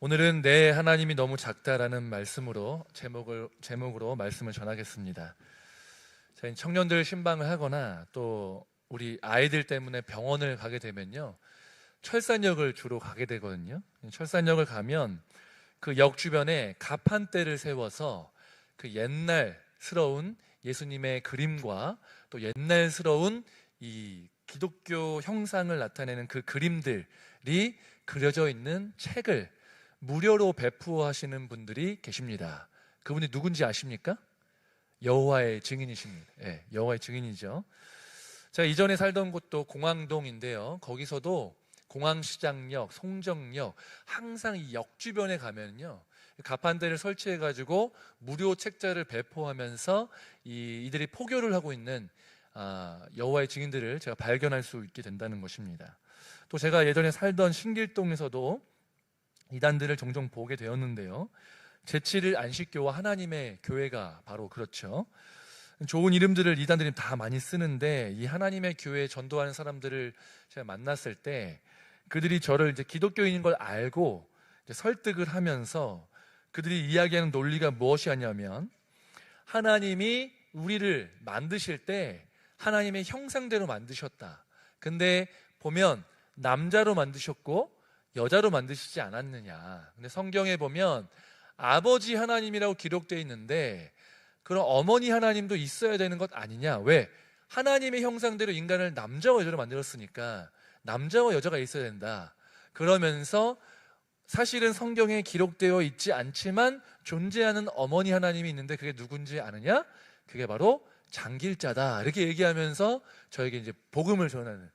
오늘은 내 하나님이 너무 작다라는 말씀으로 제목으로 말씀을 전하겠습니다. 저희 청년들 신방을 하거나 또 우리 아이들 때문에 병원을 가게 되면요, 철산역을 주로 가게 되거든요. 철산역을 가면 그 역 주변에 가판대를 세워서 그 옛날스러운 예수님의 그림과 또 옛날스러운 이 기독교 형상을 나타내는 그 그림들이 그려져 있는 책을 무료로 배포하시는 분들이 계십니다. 그분이 누군지 아십니까? 여호와의 증인이십니다. 네, 여호와의 증인이죠. 제가 이전에 살던 곳도 공항동인데요, 거기서도 공항시장역, 송정역, 항상 이 역 주변에 가면요, 가판대를 설치해가지고 무료 책자를 배포하면서 이들이 포교를 하고 있는 여호와의 증인들을 제가 발견할 수 있게 된다는 것입니다. 또 제가 예전에 살던 신길동에서도 이단들을 종종 보게 되었는데요, 제7일 안식교와 하나님의 교회가 바로 그렇죠. 좋은 이름들을 이단들이 다 많이 쓰는데, 이 하나님의 교회에 전도하는 사람들을 제가 만났을 때 그들이 저를 이제 기독교인인 걸 알고 이제 설득을 하면서 그들이 이야기하는 논리가 무엇이었냐면, 하나님이 우리를 만드실 때 하나님의 형상대로 만드셨다. 근데 보면 남자로 만드셨고 여자로 만드시지 않았느냐. 근데 성경에 보면 아버지 하나님이라고 기록되어 있는데, 그럼 어머니 하나님도 있어야 되는 것 아니냐? 왜? 하나님의 형상대로 인간을 남자와 여자로 만들었으니까 남자와 여자가 있어야 된다. 그러면서 사실은 성경에 기록되어 있지 않지만 존재하는 어머니 하나님이 있는데 그게 누군지 아느냐? 그게 바로 장길자다. 이렇게 얘기하면서 저에게 이제 복음을 전하는,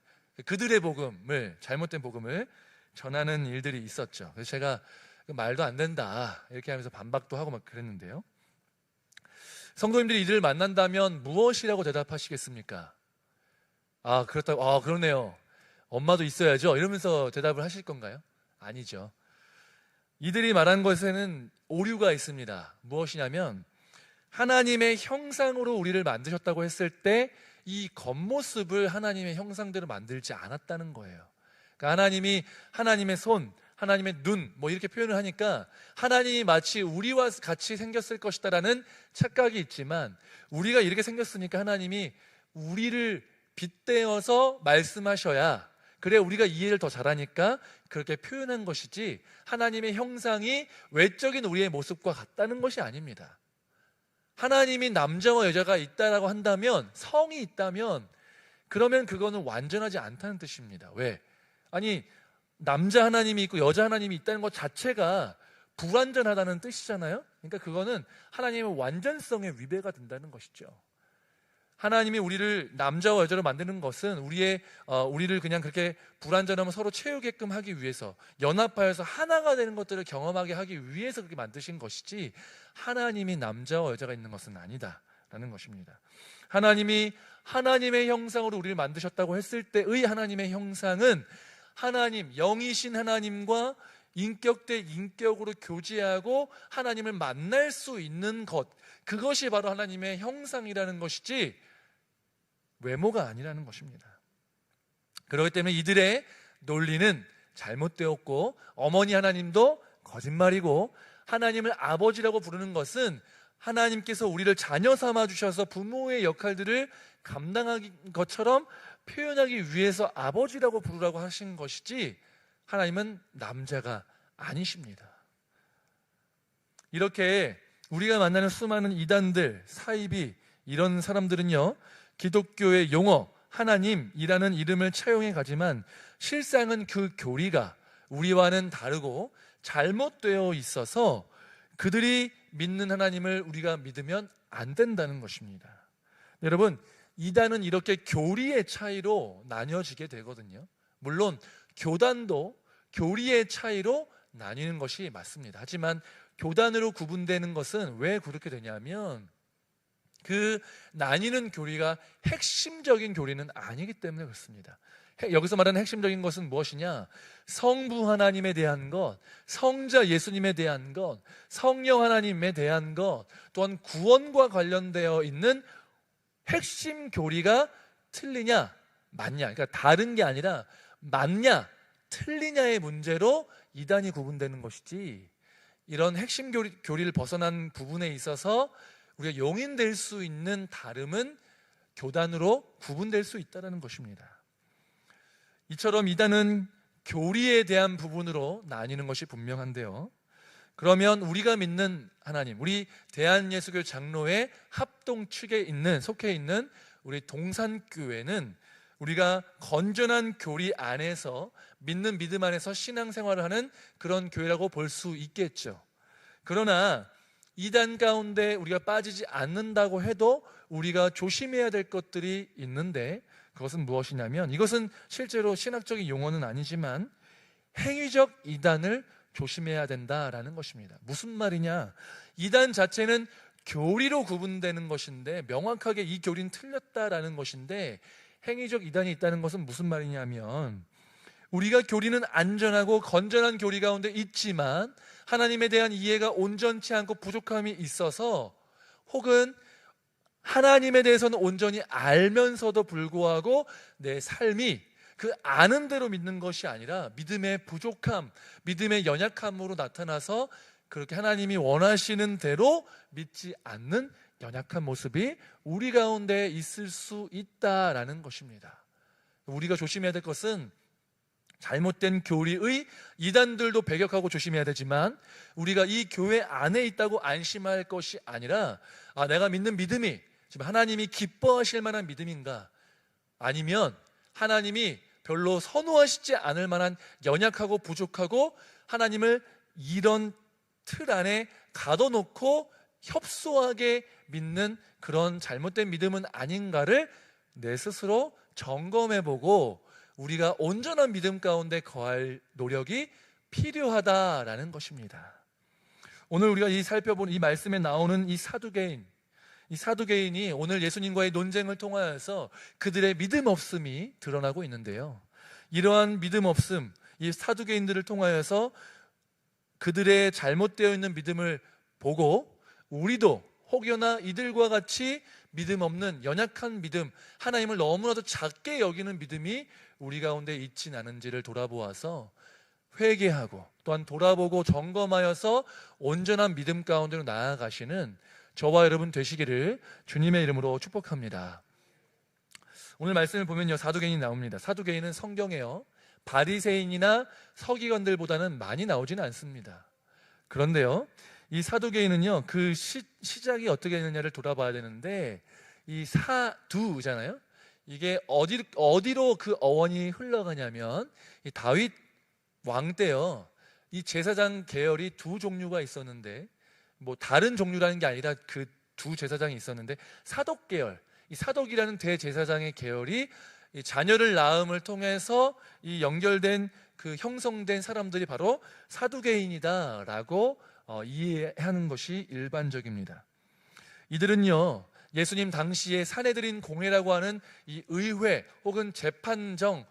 그들의 복음을, 잘못된 복음을 전하는 일들이 있었죠. 그래서 제가 말도 안 된다 이렇게 하면서 반박도 하고 막 그랬는데요, 성도님들이 이들을 만난다면 무엇이라고 대답하시겠습니까? 그렇다고, 그러네요, 엄마도 있어야죠, 이러면서 대답을 하실 건가요? 아니죠. 이들이 말한 것에는 오류가 있습니다. 무엇이냐면, 하나님의 형상으로 우리를 만드셨다고 했을 때 이 겉모습을 하나님의 형상대로 만들지 않았다는 거예요. 그러니까 하나님이 하나님의 손, 하나님의 눈 뭐 이렇게 표현을 하니까 하나님이 마치 우리와 같이 생겼을 것이다라는 착각이 있지만, 우리가 이렇게 생겼으니까 하나님이 우리를 빗대어서 말씀하셔야, 그래 우리가 이해를 더 잘하니까 그렇게 표현한 것이지, 하나님의 형상이 외적인 우리의 모습과 같다는 것이 아닙니다. 하나님이 남자와 여자가 있다라고 한다면, 성이 있다면, 그러면 그거는 완전하지 않다는 뜻입니다. 왜? 아니, 남자 하나님이 있고 여자 하나님이 있다는 것 자체가 불완전하다는 뜻이잖아요. 그러니까 그거는 하나님의 완전성에 위배가 된다는 것이죠. 하나님이 우리를 남자와 여자로 만드는 것은 우리를 그냥 그렇게 불완전하면 서로 채우게끔 하기 위해서, 연합하여서 하나가 되는 것들을 경험하게 하기 위해서 그렇게 만드신 것이지, 하나님이 남자와 여자가 있는 것은 아니다라는 것입니다. 하나님이 하나님의 형상으로 우리를 만드셨다고 했을 때의 하나님의 형상은 하나님, 영이신 하나님과 인격 대 인격으로 교제하고 하나님을 만날 수 있는 것, 그것이 바로 하나님의 형상이라는 것이지 외모가 아니라는 것입니다. 그렇기 때문에 이들의 논리는 잘못되었고, 어머니 하나님도 거짓말이고, 하나님을 아버지라고 부르는 것은 하나님께서 우리를 자녀 삼아 주셔서 부모의 역할들을 감당하는 것처럼 표현하기 위해서 아버지라고 부르라고 하신 것이지, 하나님은 남자가 아니십니다. 이렇게 우리가 만나는 수많은 이단들, 사이비, 이런 사람들은요, 기독교의 용어 하나님이라는 이름을 차용해 가지만 실상은 그 교리가 우리와는 다르고 잘못되어 있어서 그들이 믿는 하나님을 우리가 믿으면 안 된다는 것입니다. 여러분, 이단은 이렇게 교리의 차이로 나뉘어지게 되거든요. 물론 교단도 교리의 차이로 나뉘는 것이 맞습니다. 하지만 교단으로 구분되는 것은 왜 그렇게 되냐면, 그 나뉘는 교리가 핵심적인 교리는 아니기 때문에 그렇습니다. 여기서 말하는 핵심적인 것은 무엇이냐? 성부 하나님에 대한 것, 성자 예수님에 대한 것, 성령 하나님에 대한 것, 또한 구원과 관련되어 있는 핵심 교리가 틀리냐 맞냐, 그러니까 다른 게 아니라 맞냐 틀리냐의 문제로 이단이 구분되는 것이지, 이런 핵심 교리를 벗어난 부분에 있어서 우리가 용인될 수 있는 다름은 교단으로 구분될 수 있다는 것입니다. 이처럼 이단은 교리에 대한 부분으로 나뉘는 것이 분명한데요, 그러면 우리가 믿는 하나님, 우리 대한예수교 장로회 합동 측에 속해 있는 우리 동산교회는 우리가 건전한 교리 안에서, 믿는 믿음 안에서 신앙생활을 하는 그런 교회라고 볼 수 있겠죠. 그러나 이단 가운데 우리가 빠지지 않는다고 해도 우리가 조심해야 될 것들이 있는데, 그것은 무엇이냐면, 이것은 실제로 신학적인 용어는 아니지만 행위적 이단을 조심해야 된다라는 것입니다. 무슨 말이냐? 이단 자체는 교리로 구분되는 것인데, 명확하게 이 교리는 틀렸다라는 것인데, 행위적 이단이 있다는 것은 무슨 말이냐면, 우리가 교리는 안전하고 건전한 교리 가운데 있지만 하나님에 대한 이해가 온전치 않고 부족함이 있어서, 혹은 하나님에 대해서는 온전히 알면서도 불구하고 내 삶이 그 아는 대로 믿는 것이 아니라 믿음의 부족함, 믿음의 연약함으로 나타나서 그렇게 하나님이 원하시는 대로 믿지 않는 연약한 모습이 우리 가운데 있을 수 있다라는 것입니다. 우리가 조심해야 될 것은 잘못된 교리의 이단들도 배격하고 조심해야 되지만, 우리가 이 교회 안에 있다고 안심할 것이 아니라, 내가 믿는 믿음이 지금 하나님이 기뻐하실 만한 믿음인가, 아니면 하나님이 별로 선호하시지 않을 만한 연약하고 부족하고 하나님을 이런 틀 안에 가둬놓고 협소하게 믿는 그런 잘못된 믿음은 아닌가를 내 스스로 점검해보고 우리가 온전한 믿음 가운데 거할 노력이 필요하다라는 것입니다. 오늘 우리가 살펴본 이 말씀에 나오는 이 사두개인이 오늘 예수님과의 논쟁을 통하여서 그들의 믿음 없음이 드러나고 있는데요, 이러한 믿음 없음, 이 사두개인들을 통하여서 그들의 잘못되어 있는 믿음을 보고 우리도 혹여나 이들과 같이 믿음 없는 연약한 믿음, 하나님을 너무나도 작게 여기는 믿음이 우리 가운데 있진 않은지를 돌아보아서 회개하고, 또한 돌아보고 점검하여서 온전한 믿음 가운데로 나아가시는 저와 여러분 되시기를 주님의 이름으로 축복합니다. 오늘 말씀을 보면요, 사두개인이 나옵니다. 사두개인은 성경에요, 바리새인이나 서기관들보다는 많이 나오지는 않습니다. 그런데요, 이 사두개인은요, 그 시작이 어떻게 되느냐를 돌아봐야 되는데, 이 사두잖아요. 이게 어디로 그 어원이 흘러가냐면, 이 다윗 왕 때요, 이 제사장 계열이 두 종류가 있었는데, 뭐 다른 종류라는 게 아니라 그 두 제사장이 있었는데, 사독 계열, 이 사독이라는 대제사장의 계열이 이 자녀를 낳음을 통해서 이 연결된 그 형성된 사람들이 바로 사두개인이다라고 이해하는 것이 일반적입니다. 이들은요, 예수님 당시에 사내들인 공회라고 하는 이 의회 혹은 재판정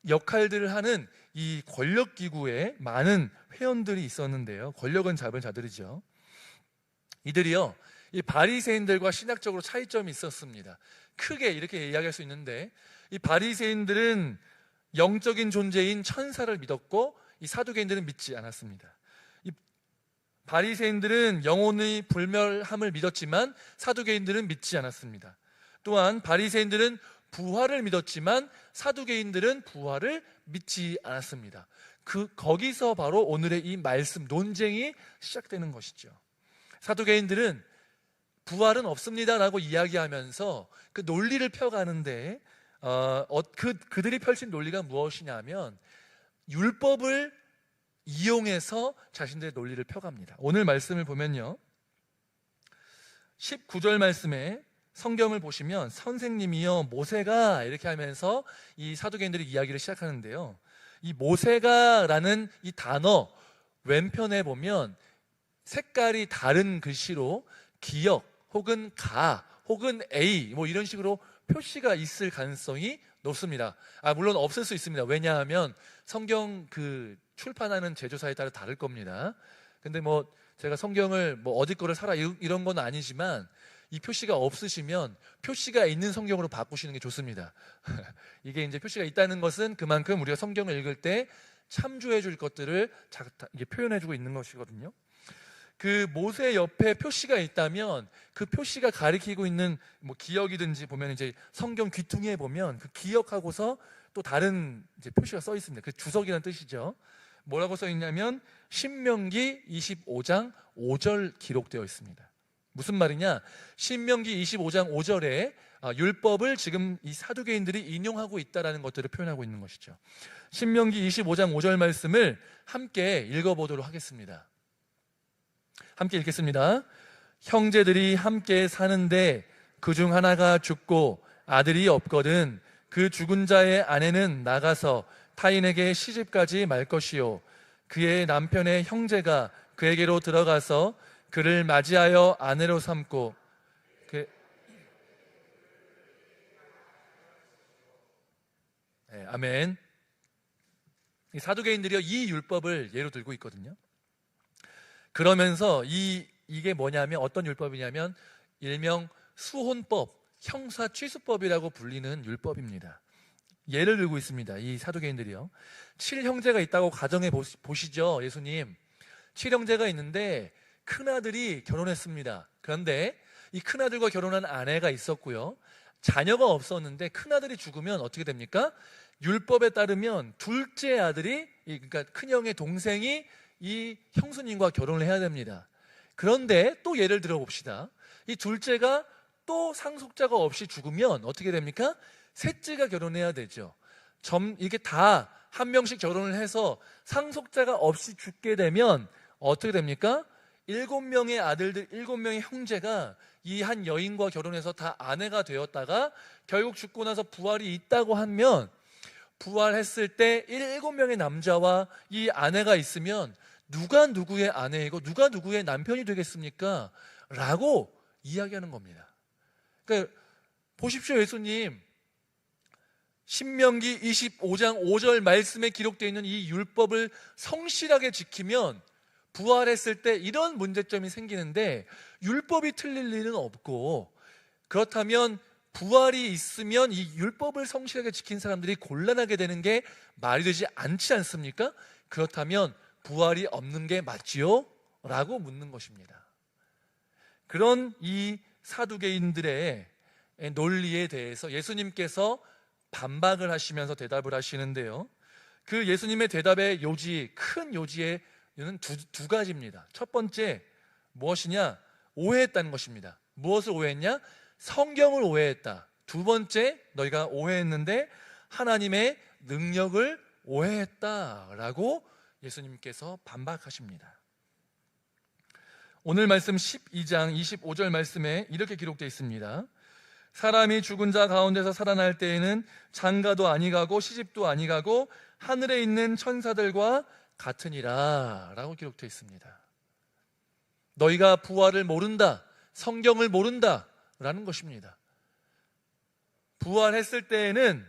역할들을 하는 이 권력기구에 많은 회원들이 있었는데요, 권력은 잡은 자들이죠. 이들이요, 이 바리새인들과 신학적으로 차이점이 있었습니다. 크게 이렇게 이야기할 수 있는데, 이 바리새인들은 영적인 존재인 천사를 믿었고, 이 사두개인들은 믿지 않았습니다. 이 바리새인들은 영혼의 불멸함을 믿었지만 사두개인들은 믿지 않았습니다. 또한 바리새인들은 부활을 믿었지만 사두개인들은 부활을 믿지 않았습니다. 거기서 바로 오늘의 이 말씀 논쟁이 시작되는 것이죠. 사두개인들은 부활은 없습니다라고 이야기하면서 그 논리를 펴가는데, 그들이 펼친 논리가 무엇이냐면 율법을 이용해서 자신들의 논리를 펴갑니다. 오늘 말씀을 보면요, 19절 말씀에 성경을 보시면 선생님이요 모세가 이렇게 하면서 이 사두개인들이 이야기를 시작하는데요, 이 모세가라는 이 단어 왼편에 보면 색깔이 다른 글씨로 기역 혹은 가 혹은 A 뭐 이런 식으로 표시가 있을 가능성이 높습니다. 물론 없을 수 있습니다. 왜냐하면 성경 그 출판하는 제조사에 따라 다를 겁니다. 근데 뭐 제가 성경을 뭐 어디 거를 사라 이런 건 아니지만, 이 표시가 없으시면 표시가 있는 성경으로 바꾸시는 게 좋습니다. 이게 이제 표시가 있다는 것은 그만큼 우리가 성경을 읽을 때 참조해 줄 것들을 이게 표현해 주고 있는 것이거든요. 그 모세 옆에 표시가 있다면 그 표시가 가리키고 있는 뭐 기억이든지 보면 이제 성경 귀퉁이에 보면 그 기억하고서 또 다른 이제 표시가 써 있습니다. 그 주석이라는 뜻이죠. 뭐라고 써 있냐면 신명기 25장 5절 기록되어 있습니다. 무슨 말이냐? 신명기 25장 5절에 율법을 지금 이 사두개인들이 인용하고 있다라는 것들을 표현하고 있는 것이죠. 신명기 25장 5절 말씀을 함께 읽어보도록 하겠습니다. 함께 읽겠습니다. 형제들이 함께 사는데 그중 하나가 죽고 아들이 없거든 그 죽은 자의 아내는 나가서 타인에게 시집가지 말 것이요 그의 남편의 형제가 그에게로 들어가서 그를 맞이하여 아내로 삼고 네, 아멘. 이 사두개인들이 이 율법을 예로 들고 있거든요. 그러면서 이게 뭐냐면 어떤 율법이냐면 일명 수혼법, 형사 취수법이라고 불리는 율법입니다. 예를 들고 있습니다. 이 사두개인들이요. 7형제가 있다고 가정해 보시죠. 예수님. 7형제가 있는데 큰아들이 결혼했습니다. 그런데 이 큰아들과 결혼한 아내가 있었고요. 자녀가 없었는데 큰아들이 죽으면 어떻게 됩니까? 율법에 따르면 둘째 아들이, 그러니까 큰형의 동생이 이 형수님과 결혼을 해야 됩니다. 그런데 또 예를 들어 봅시다. 이 둘째가 또 상속자가 없이 죽으면 어떻게 됩니까? 셋째가 결혼해야 되죠. 이게 다 한 명씩 결혼을 해서 상속자가 없이 죽게 되면 어떻게 됩니까? 7명의 아들들, 7명의 형제가 이 한 여인과 결혼해서 다 아내가 되었다가 결국 죽고 나서 부활이 있다고 하면 부활했을 때 7명의 남자와 이 아내가 있으면 누가 누구의 아내이고 누가 누구의 남편이 되겠습니까? 라고 이야기하는 겁니다. 그러니까 보십시오. 예수님 신명기 25장 5절 말씀에 기록되어 있는 이 율법을 성실하게 지키면 부활했을 때 이런 문제점이 생기는데 율법이 틀릴 일은 없고, 그렇다면 부활이 있으면 이 율법을 성실하게 지킨 사람들이 곤란하게 되는 게 말이 되지 않지 않습니까? 그렇다면 부활이 없는 게 맞지요? 라고 묻는 것입니다. 그런 이 사두개인들의 논리에 대해서 예수님께서 반박을 하시면서 대답을 하시는데요. 그 예수님의 대답의 요지, 큰 요지에는 두 가지입니다. 첫 번째 무엇이냐? 오해했다는 것입니다. 무엇을 오해했냐? 성경을 오해했다. 두 번째, 너희가 오해했는데 하나님의 능력을 오해했다라고 예수님께서 반박하십니다. 오늘 말씀 12장 25절 말씀에 이렇게 기록되어 있습니다. 사람이 죽은 자 가운데서 살아날 때에는 장가도 아니가고 시집도 아니가고 하늘에 있는 천사들과 같으니라 라고 기록되어 있습니다. 너희가 부활을 모른다, 성경을 모른다 라는 것입니다. 부활했을 때에는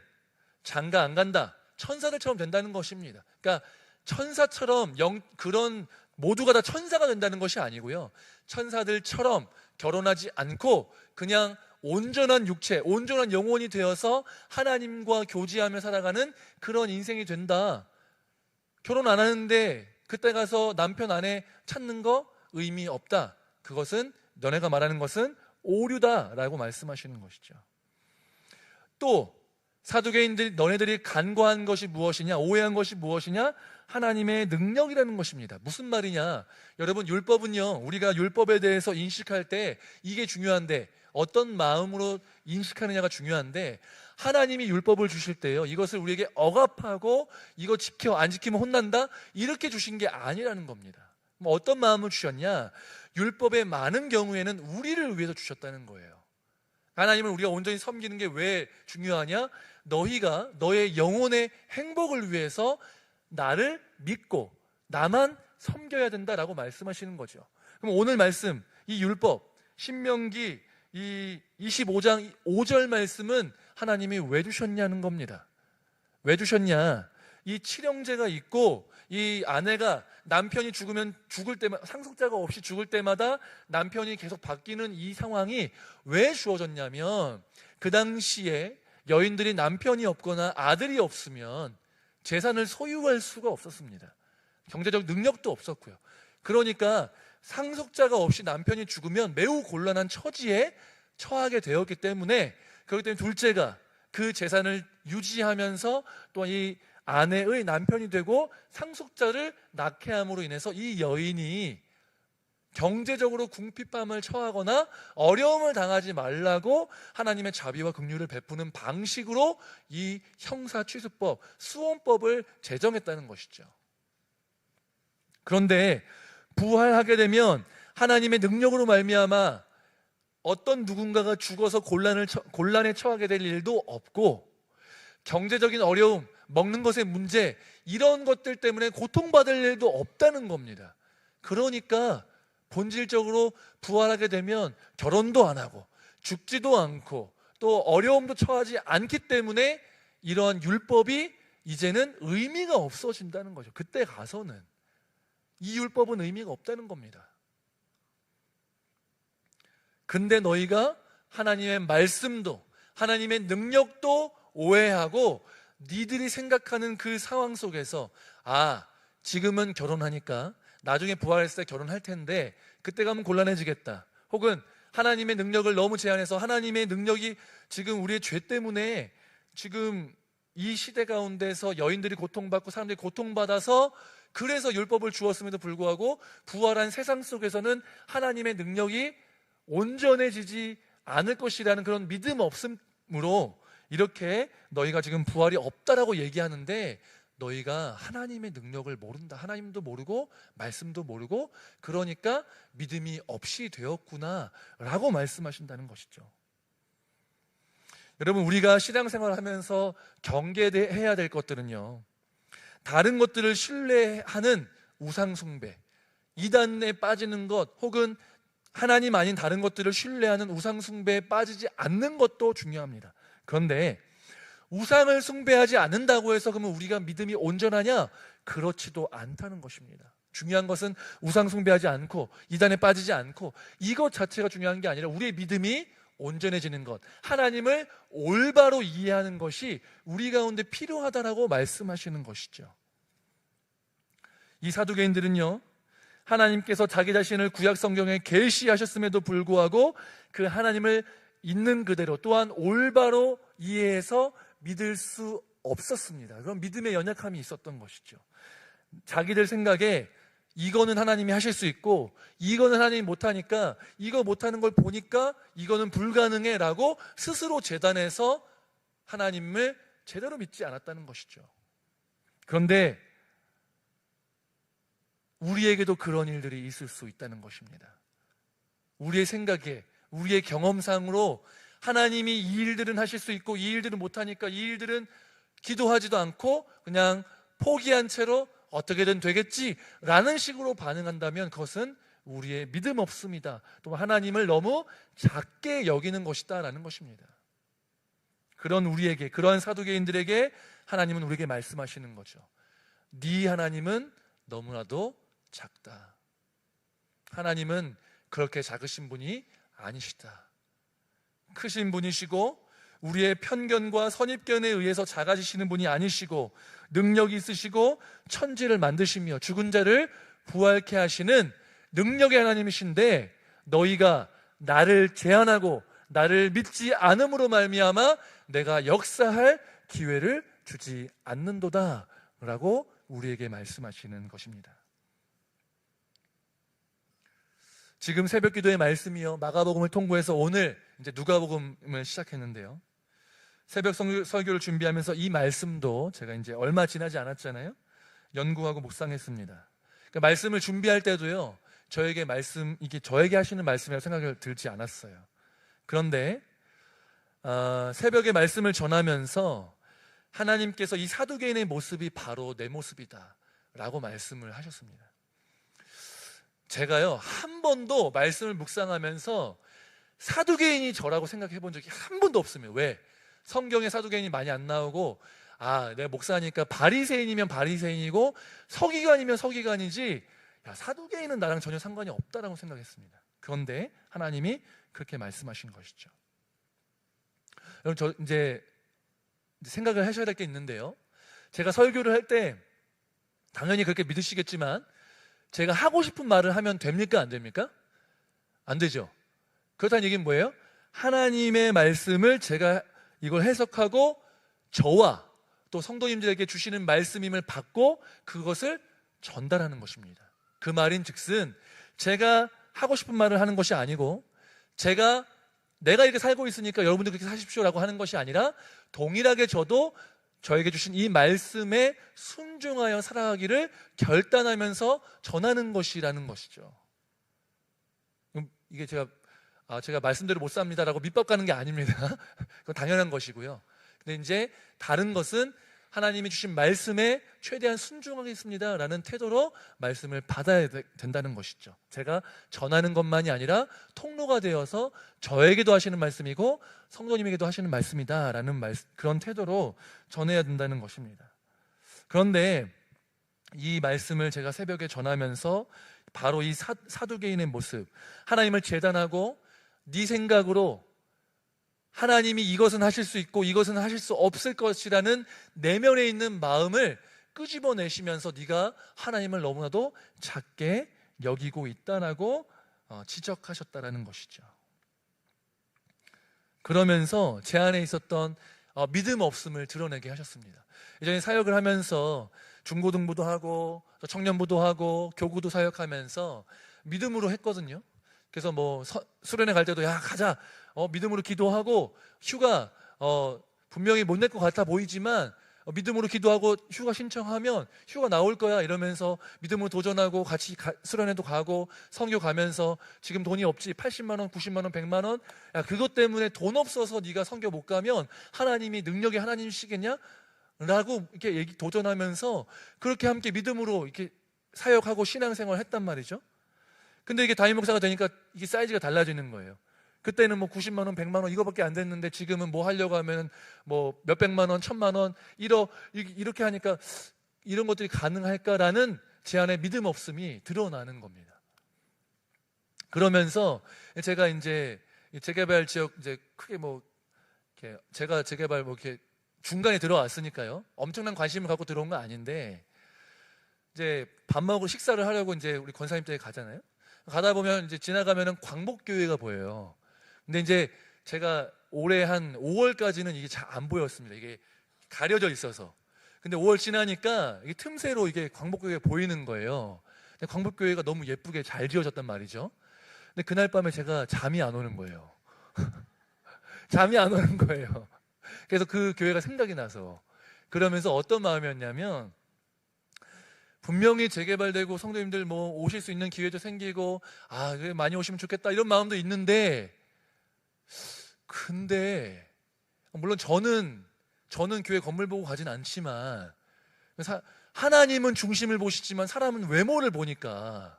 장가 안 간다, 천사들처럼 된다는 것입니다. 그러니까 천사처럼 그런 모두가 다 천사가 된다는 것이 아니고요, 천사들처럼 결혼하지 않고 그냥 온전한 육체, 온전한 영혼이 되어서 하나님과 교제하며 살아가는 그런 인생이 된다. 결혼 안 하는데 그때 가서 남편 아내 찾는 거 의미 없다. 그것은 너네가 말하는 것은 오류다라고 말씀하시는 것이죠. 또 사두개인들 너네들이 간과한 것이 무엇이냐, 오해한 것이 무엇이냐? 하나님의 능력이라는 것입니다. 무슨 말이냐? 여러분, 율법은요, 우리가 율법에 대해서 인식할 때 이게 중요한데, 어떤 마음으로 인식하느냐가 중요한데, 하나님이 율법을 주실 때요, 이것을 우리에게 억압하고 이거 지켜, 안 지키면 혼난다, 이렇게 주신 게 아니라는 겁니다. 어떤 마음을 주셨냐? 율법의 많은 경우에는 우리를 위해서 주셨다는 거예요. 하나님을 우리가 온전히 섬기는 게 왜 중요하냐? 너희가 너의 영혼의 행복을 위해서 나를 믿고 나만 섬겨야 된다라고 말씀하시는 거죠. 그럼 오늘 말씀, 이 율법, 신명기 이 25장 5절 말씀은 하나님이 왜 주셨냐는 겁니다. 왜 주셨냐? 이 7형제가 있고 이 아내가 남편이 죽으면 죽을 때마다, 상속자가 없이 죽을 때마다 남편이 계속 바뀌는 이 상황이 왜 주어졌냐면, 그 당시에 여인들이 남편이 없거나 아들이 없으면 재산을 소유할 수가 없었습니다. 경제적 능력도 없었고요. 그러니까 상속자가 없이 남편이 죽으면 매우 곤란한 처지에 처하게 되었기 때문에, 그렇기 때문에 둘째가 그 재산을 유지하면서 또한 이 아내의 남편이 되고 상속자를 낳게 함으로 인해서 이 여인이 경제적으로 궁핍함을 처하거나 어려움을 당하지 말라고 하나님의 자비와 긍휼을 베푸는 방식으로 이 형사취수법, 수원법을 제정했다는 것이죠. 그런데 부활하게 되면 하나님의 능력으로 말미암아 어떤 누군가가 죽어서 곤란에 처하게 될 일도 없고, 경제적인 어려움, 먹는 것의 문제, 이런 것들 때문에 고통받을 일도 없다는 겁니다. 그러니까 본질적으로 부활하게 되면 결혼도 안 하고 죽지도 않고 또 어려움도 처하지 않기 때문에 이러한 율법이 이제는 의미가 없어진다는 거죠. 그때 가서는 이 율법은 의미가 없다는 겁니다. 근데 너희가 하나님의 말씀도 하나님의 능력도 오해하고 니들이 생각하는 그 상황 속에서, 아, 지금은 결혼하니까 나중에 부활했을 때 결혼할 텐데 그때 가면 곤란해지겠다, 혹은 하나님의 능력을 너무 제한해서 하나님의 능력이 지금 우리의 죄 때문에 지금 이 시대 가운데서 여인들이 고통받고 사람들이 고통받아서 그래서 율법을 주었음에도 불구하고 부활한 세상 속에서는 하나님의 능력이 온전해지지 않을 것이라는 그런 믿음 없음으로 이렇게 너희가 지금 부활이 없다라고 얘기하는데, 너희가 하나님의 능력을 모른다, 하나님도 모르고 말씀도 모르고 그러니까 믿음이 없이 되었구나 라고 말씀하신다는 것이죠. 여러분, 우리가 신앙생활을 하면서 경계해야 될 것들은요, 다른 것들을 신뢰하는 우상숭배, 이단에 빠지는 것, 혹은 하나님 아닌 다른 것들을 신뢰하는 우상숭배에 빠지지 않는 것도 중요합니다. 그런데 우상을 숭배하지 않는다고 해서 그러면 우리가 믿음이 온전하냐? 그렇지도 않다는 것입니다. 중요한 것은 우상 숭배하지 않고 이단에 빠지지 않고 이것 자체가 중요한 게 아니라 우리의 믿음이 온전해지는 것, 하나님을 올바로 이해하는 것이 우리 가운데 필요하다라고 말씀하시는 것이죠. 이 사두개인들은요, 하나님께서 자기 자신을 구약 성경에 계시하셨음에도 불구하고 그 하나님을 있는 그대로 또한 올바로 이해해서 믿을 수 없었습니다. 그런 믿음의 연약함이 있었던 것이죠. 자기들 생각에 이거는 하나님이 하실 수 있고 이거는 하나님이 못하니까 이거 못하는 걸 보니까 이거는 불가능해 라고 스스로 재단해서 하나님을 제대로 믿지 않았다는 것이죠. 그런데 우리에게도 그런 일들이 있을 수 있다는 것입니다. 우리의 생각에, 우리의 경험상으로 하나님이 이 일들은 하실 수 있고 이 일들은 못하니까 이 일들은 기도하지도 않고 그냥 포기한 채로 어떻게든 되겠지라는 식으로 반응한다면 그것은 우리의 믿음 없습니다. 또 하나님을 너무 작게 여기는 것이다 라는 것입니다. 그런 우리에게, 그러한 사두개인들에게 하나님은 우리에게 말씀하시는 거죠. 네 하나님은 너무나도 작다. 하나님은 그렇게 작으신 분이 아니시다. 크신 분이시고 우리의 편견과 선입견에 의해서 작아지시는 분이 아니시고 능력이 있으시고 천지를 만드시며 죽은 자를 부활케 하시는 능력의 하나님이신데, 너희가 나를 제한하고 나를 믿지 않음으로 말미암아 내가 역사할 기회를 주지 않는도다 라고 우리에게 말씀하시는 것입니다. 지금 새벽기도의 말씀이요, 마가복음을 통과해서 오늘 이제 누가복음을 시작했는데요, 새벽 설교를 준비하면서 이 말씀도 제가 이제 얼마 지나지 않았잖아요. 연구하고 묵상했습니다. 그러니까 말씀을 준비할 때도요, 이게 저에게 하시는 말씀이라고 생각을 들지 않았어요. 그런데 새벽에 말씀을 전하면서 하나님께서 이 사두개인의 모습이 바로 내 모습이다 라고 말씀을 하셨습니다. 제가요, 한 번도 말씀을 묵상하면서 사두개인이 저라고 생각해 본 적이 한 번도 없습니다. 왜? 성경에 사두개인이 많이 안 나오고, 내가 목사니까 바리새인이면 바리새인이고 서기관이면 서기관이지, 사두개인은 나랑 전혀 상관이 없다라고 생각했습니다. 그런데 하나님이 그렇게 말씀하신 것이죠. 여러분, 저 이제 생각을 하셔야 될 게 있는데요, 제가 설교를 할 때 당연히 그렇게 믿으시겠지만 제가 하고 싶은 말을 하면 됩니까? 안 됩니까? 안 되죠. 그렇다는 얘기는 뭐예요? 하나님의 말씀을 제가 이걸 해석하고 저와 또 성도님들에게 주시는 말씀임을 받고 그것을 전달하는 것입니다. 그 말인 즉슨 제가 하고 싶은 말을 하는 것이 아니고 내가 이렇게 살고 있으니까 여러분들 그렇게 사십시오라고 하는 것이 아니라 동일하게 저도 저에게 주신 이 말씀에 순종하여 살아가기를 결단하면서 전하는 것이라는 것이죠. 이게 제가 말씀대로 못 삽니다라고 밑밥 가는 게 아닙니다. 그건 당연한 것이고요. 근데 이제 다른 것은 하나님이 주신 말씀에 최대한 순종하겠습니다라는 태도로 말씀을 받아야 된다는 것이죠. 제가 전하는 것만이 아니라 통로가 되어서 저에게도 하시는 말씀이고 성도님에게도 하시는 말씀이다라는 그런 태도로 전해야 된다는 것입니다. 그런데 이 말씀을 제가 새벽에 전하면서 바로 이 사두개인의 모습, 하나님을 제단하고 네 생각으로 하나님이 이것은 하실 수 있고 이것은 하실 수 없을 것이라는 내면에 있는 마음을 끄집어내시면서 네가 하나님을 너무나도 작게 여기고 있다라고 지적하셨다라는 것이죠. 그러면서 제 안에 있었던 믿음 없음을 드러내게 하셨습니다. 예전에 사역을 하면서 중고등부도 하고 청년부도 하고 교구도 사역하면서 믿음으로 했거든요. 그래서 뭐 수련회 갈 때도 야 가자 믿음으로 기도하고 휴가 분명히 못 낼 것 같아 보이지만 믿음으로 기도하고 휴가 신청하면 휴가 나올 거야 이러면서 믿음으로 도전하고 같이 수련회도 가고 선교 가면서 지금 돈이 없지 80만 원, 90만 원, 100만 원 야 그것 때문에 돈 없어서 네가 선교 못 가면 하나님이 능력의 하나님이시겠냐? 라고 이렇게 도전하면서 그렇게 함께 믿음으로 이렇게 사역하고 신앙생활을 했단 말이죠. 근데 이게 담임 목사가 되니까 이게 사이즈가 달라지는 거예요. 그때는 뭐 90만 원, 100만 원 이거밖에 안 됐는데 지금은 뭐 하려고 하면 뭐 몇백만 원, 1000만 원 이렇게 하니까 이런 것들이 가능할까라는 제 안에 믿음 없음이 드러나는 겁니다. 그러면서 제가 이제 재개발 지역 이제 크게 뭐 이렇게 제가 재개발 뭐 이렇게 중간에 들어왔으니까요. 엄청난 관심을 갖고 들어온 건 아닌데 이제 밥 먹고 식사를 하려고 이제 우리 권사님 댁에 가잖아요. 가다 보면 이제 지나가면은 광복교회가 보여요. 근데 이제 제가 올해 한 5월까지는 이게 잘 안 보였습니다. 이게 가려져 있어서. 근데 5월 지나니까 이게 틈새로 이게 광복교회가 보이는 거예요. 근데 광복교회가 너무 예쁘게 잘 지어졌단 말이죠. 근데 그날 밤에 제가 잠이 안 오는 거예요. 잠이 안 오는 거예요. 그래서 그 교회가 생각이 나서 그러면서 어떤 마음이었냐면 분명히 재개발되고 성도님들 뭐 오실 수 있는 기회도 생기고 많이 오시면 좋겠다 이런 마음도 있는데 근데 물론 저는 교회 건물 보고 가진 않지만 하나님은 중심을 보시지만 사람은 외모를 보니까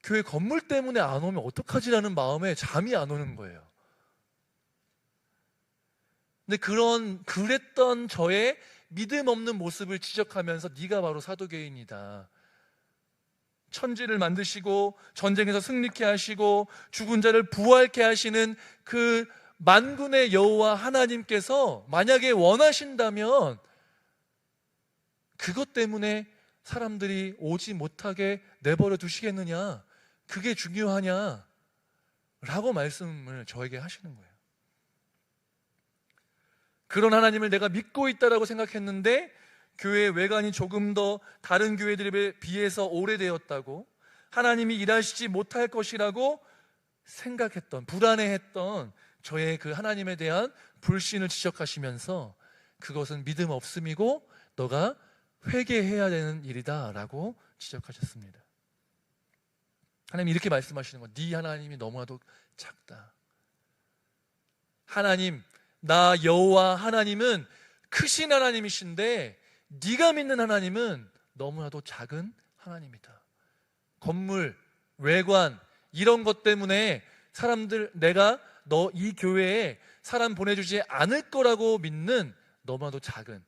교회 건물 때문에 안 오면 어떡하지라는 마음에 잠이 안 오는 거예요. 근데 그랬던 저의 믿음 없는 모습을 지적하면서 네가 바로 사도개인이다. 천지를 만드시고 전쟁에서 승리케 하시고 죽은 자를 부활케 하시는 그 만군의 여호와 하나님께서 만약에 원하신다면 그것 때문에 사람들이 오지 못하게 내버려 두시겠느냐? 그게 중요하냐? 라고 말씀을 저에게 하시는 거예요. 그런 하나님을 내가 믿고 있다라고 생각했는데 교회 외관이 조금 더 다른 교회들에 비해서 오래되었다고 하나님이 일하시지 못할 것이라고 생각했던 불안해했던 저의 그 하나님에 대한 불신을 지적하시면서 그것은 믿음 없음이고 너가 회개해야 되는 일이다 라고 지적하셨습니다. 하나님이 이렇게 말씀하시는 거 네 하나님이 너무나도 작다. 하나님 나 여호와 하나님은 크신 하나님이신데 네가 믿는 하나님은 너무나도 작은 하나님이다. 건물, 외관 이런 것 때문에 내가 너 이 교회에 사람 보내주지 않을 거라고 믿는 너무나도 작은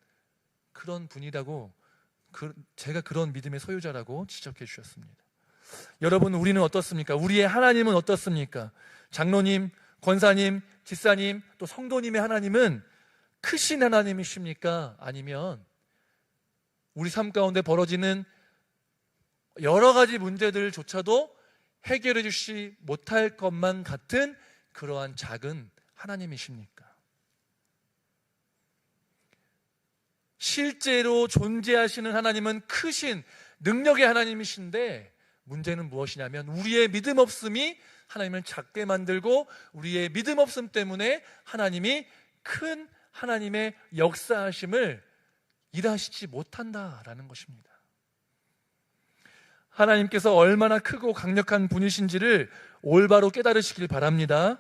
그런 분이라고 제가 그런 믿음의 소유자라고 지적해 주셨습니다. 여러분 우리는 어떻습니까? 우리의 하나님은 어떻습니까? 장로님, 권사님, 집사님 또 성도님의 하나님은 크신 하나님이십니까? 아니면 우리 삶 가운데 벌어지는 여러 가지 문제들조차도 해결해 주시 못할 것만 같은 그러한 작은 하나님이십니까? 실제로 존재하시는 하나님은 크신 능력의 하나님이신데, 문제는 무엇이냐면 우리의 믿음 없음이 하나님을 작게 만들고, 우리의 믿음 없음 때문에 하나님이 큰 하나님의 역사하심을 일하시지 못한다라는 것입니다. 하나님께서 얼마나 크고 강력한 분이신지를 올바로 깨달으시길 바랍니다.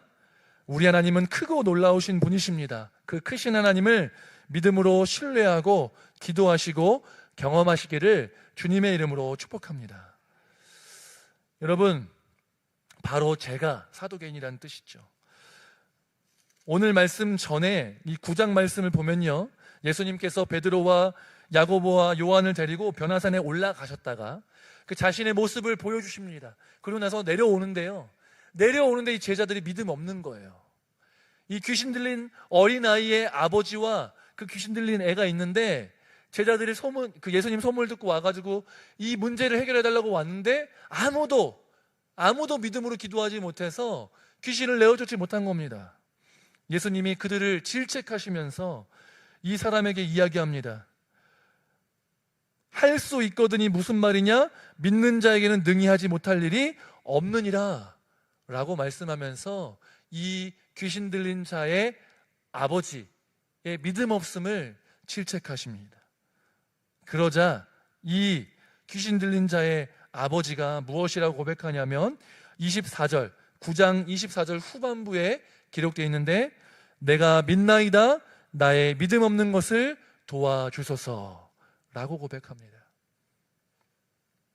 우리 하나님은 크고 놀라우신 분이십니다. 그 크신 하나님을 믿음으로 신뢰하고 기도하시고 경험하시기를 주님의 이름으로 축복합니다. 여러분, 바로 제가 사도개인이라는 뜻이죠. 오늘 말씀 전에 이 9장 말씀을 보면요, 예수님께서 베드로와 야고보와 요한을 데리고 변화산에 올라가셨다가 그 자신의 모습을 보여주십니다. 그러고 나서 내려오는데요, 내려오는데 이 제자들이 믿음 없는 거예요. 이 귀신 들린 어린아이의 아버지와 그 귀신 들린 애가 있는데, 제자들이 그 예수님 소문을 듣고 와가지고 이 문제를 해결해달라고 왔는데 아무도 믿음으로 기도하지 못해서 귀신을 내어쫓지 못한 겁니다. 예수님이 그들을 질책하시면서 이 사람에게 이야기합니다. 할 수 있거든이 무슨 말이냐? 믿는 자에게는 능히 하지 못할 일이 없느니라 라고 말씀하면서 이 귀신 들린 자의 아버지의 믿음 없음을 질책하십니다. 그러자 이 귀신 들린 자의 아버지가 무엇이라고 고백하냐면 9장 24절 후반부에 기록되어 있는데, 내가 믿나이다, 나의 믿음 없는 것을 도와주소서 라고 고백합니다.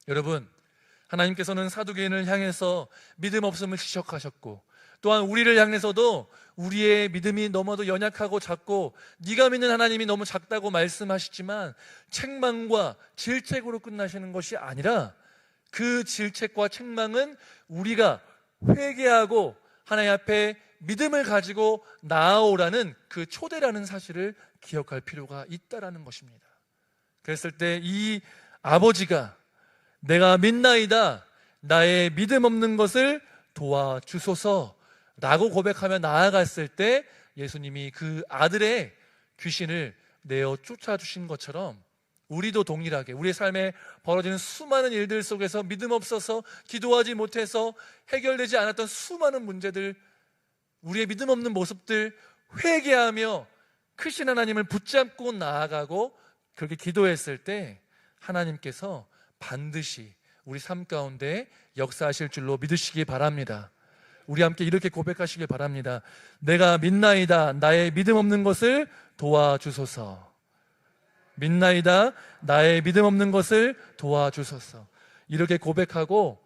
여러분, 하나님께서는 사두개인을 향해서 믿음 없음을 지적하셨고, 또한 우리를 향해서도 우리의 믿음이 너무도 연약하고 작고 네가 믿는 하나님이 너무 작다고 말씀하시지만, 책망과 질책으로 끝나시는 것이 아니라 그 질책과 책망은 우리가 회개하고 하나님 앞에 믿음을 가지고 나아오라는 그 초대라는 사실을 기억할 필요가 있다라는 것입니다. 그랬을 때 이 아버지가 내가 믿나이다, 나의 믿음 없는 것을 도와주소서 라고 고백하며 나아갔을 때 예수님이 그 아들의 귀신을 내어 쫓아주신 것처럼, 우리도 동일하게 우리의 삶에 벌어지는 수많은 일들 속에서 믿음 없어서 기도하지 못해서 해결되지 않았던 수많은 문제들, 우리의 믿음 없는 모습들 회개하며 크신 하나님을 붙잡고 나아가고 그렇게 기도했을 때 하나님께서 반드시 우리 삶 가운데 역사하실 줄로 믿으시기 바랍니다. 우리 함께 이렇게 고백하시길 바랍니다. 내가 믿나이다, 나의 믿음 없는 것을 도와주소서. 믿나이다, 나의 믿음 없는 것을 도와주소서. 이렇게 고백하고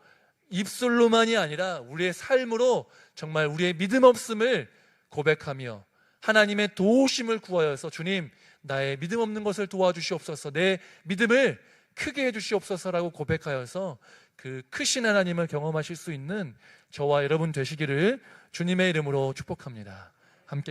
입술로만이 아니라 우리의 삶으로 정말 우리의 믿음 없음을 고백하며 하나님의 도우심을 구하여서, 주님, 나의 믿음 없는 것을 도와주시옵소서, 내 믿음을 크게 해주시옵소서라고 고백하여서 그 크신 하나님을 경험하실 수 있는 저와 여러분 되시기를 주님의 이름으로 축복합니다.